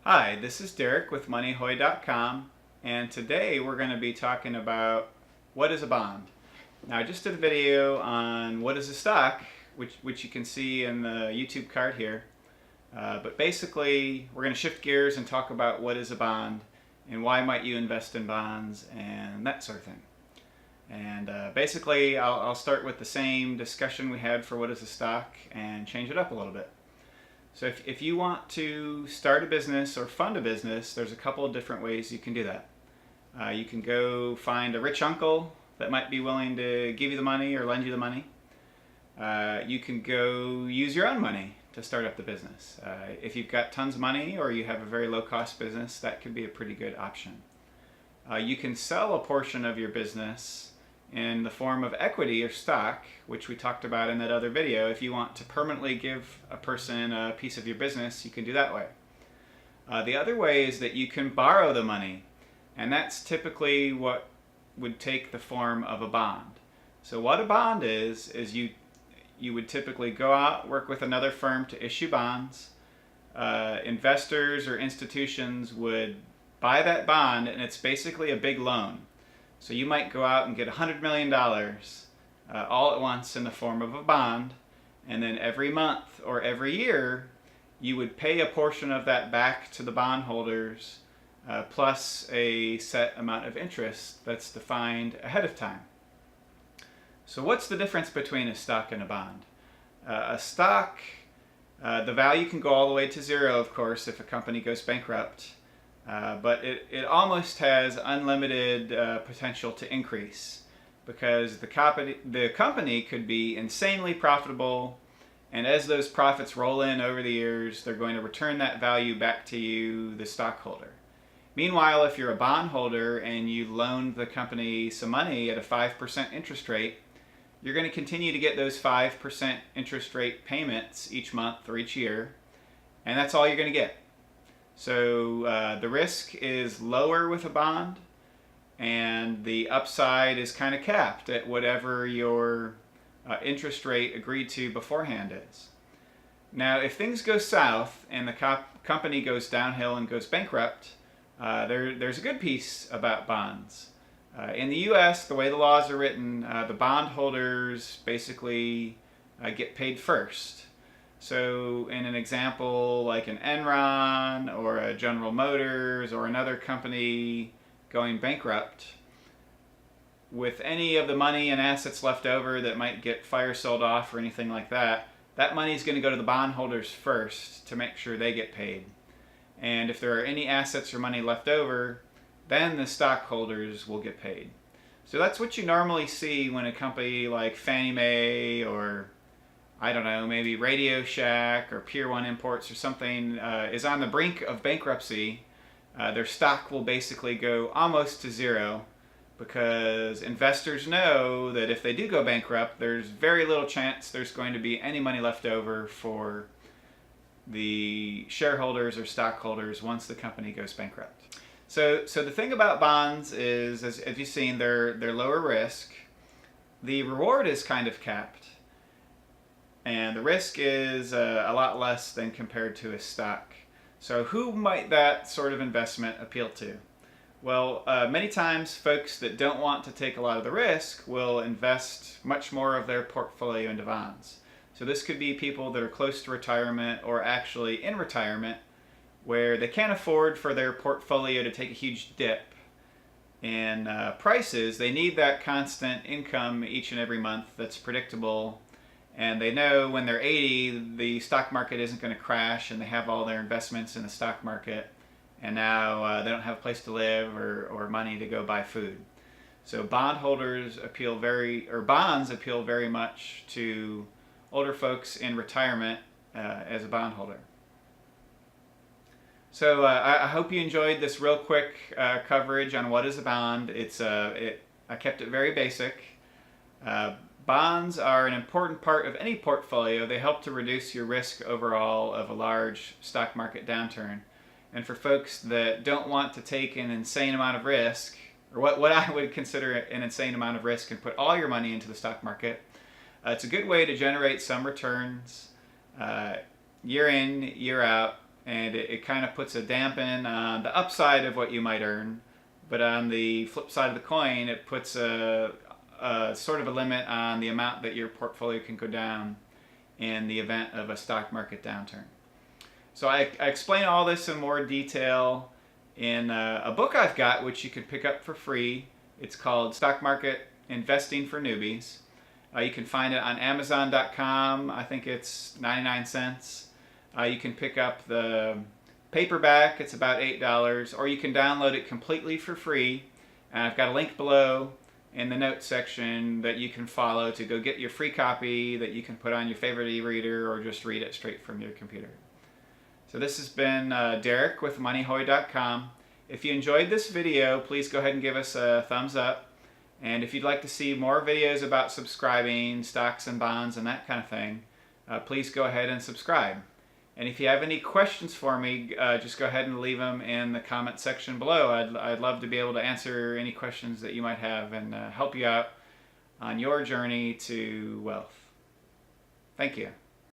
Hi, this is Derek with MoneyHoy.com, and today we're going to be talking about what is a bond. Now, I just did a video on what is a stock, which you can see in the YouTube card here. But basically, we're going to shift gears and talk about what is a bond and why might you invest in bonds and that sort of thing. And basically, I'll start with the same discussion we had for what is a stock and change it up a little bit. So if you want to start a business or fund a business, there's a couple of different ways you can do that. You can go find a rich uncle that might be willing to give you the money or lend you the money. You can go use your own money to start up the business. If you've got tons of money or you have a very low cost business, that could be a pretty good option. You can sell a portion of your business in the form of equity or stock, which we talked about in that other video. If you want to permanently give a person a piece of your business, you can do that way. The other way is that you can borrow the money, and that's typically what would take the form of a bond. So what a bond is you would typically go out, work with another firm to issue bonds. Investors or institutions would buy that bond, and it's basically a big loan. So you might go out and get $100 million all at once in the form of a bond, and then every month or every year you would pay a portion of that back to the bondholders plus a set amount of interest that's defined ahead of time. So what's the difference between a stock and a bond? A stock, the value can go all the way to zero, of course, if a company goes bankrupt. But it almost has unlimited potential to increase because the company could be insanely profitable, and as those profits roll in over the years, they're going to return that value back to you, the stockholder. Meanwhile, if you're a bondholder and you loaned the company some money at a 5% interest rate, you're going to continue to get those 5% interest rate payments each month or each year, and that's all you're going to get. So the risk is lower with a bond, and the upside is kind of capped at whatever your interest rate agreed to beforehand is. Now, if things go south and the company goes downhill and goes bankrupt, there's a good piece about bonds. In the U.S., the way the laws are written, the bondholders basically get paid first. So in an example like an Enron or a General Motors or another company going bankrupt, with any of the money and assets left over that might get fire sold off or anything like that, that money is going to go to the bondholders first to make sure they get paid. And if there are any assets or money left over, then the stockholders will get paid. So that's what you normally see when a company like Fannie Mae or I don't know, maybe Radio Shack or Pier 1 Imports or something is on the brink of bankruptcy. Their stock will basically go almost to zero because investors know that if they do go bankrupt, there's very little chance there's going to be any money left over for the shareholders or stockholders once the company goes bankrupt. So the thing about bonds is, as you've seen, they're lower risk. The reward is kind of capped. And the risk is a lot less than compared to a stock. So who might that sort of investment appeal to? Well, many times folks that don't want to take a lot of the risk will invest much more of their portfolio into bonds. So this could be people that are close to retirement or actually in retirement where they can't afford for their portfolio to take a huge dip in prices. They need that constant income each and every month that's predictable. And they know when they're 80, the stock market isn't going to crash, and they have all their investments in the stock market, and now they don't have a place to live or money to go buy food. So bonds appeal very much to older folks in retirement as a bondholder. So I hope you enjoyed this real quick coverage on what is a bond. I kept it very basic. Bonds are an important part of any portfolio. They help to reduce your risk overall of a large stock market downturn. And for folks that don't want to take an insane amount of risk, or what I would consider an insane amount of risk, and put all your money into the stock market, it's a good way to generate some returns year in, year out, and it kind of puts a dampen on the upside of what you might earn. But on the flip side of the coin, it puts a sort of a limit on the amount that your portfolio can go down in the event of a stock market downturn. So I explain all this in more detail in a book I've got, which you can pick up for free. It's called Stock Market Investing for Newbies. You can find it on Amazon.com. I think it's 99 cents. You can pick up the paperback. It's about $8. Or you can download it completely for free. And I've got a link below in the notes section that you can follow to go get your free copy that you can put on your favorite e-reader or just read it straight from your computer. So this has been Derek with moneyhoy.com. If you enjoyed this video, please go ahead and give us a thumbs up. And if you'd like to see more videos about subscribing, stocks and bonds and that kind of thing, please go ahead and subscribe. And if you have any questions for me, just go ahead and leave them in the comment section below. I'd love to be able to answer any questions that you might have and help you out on your journey to wealth. Thank you.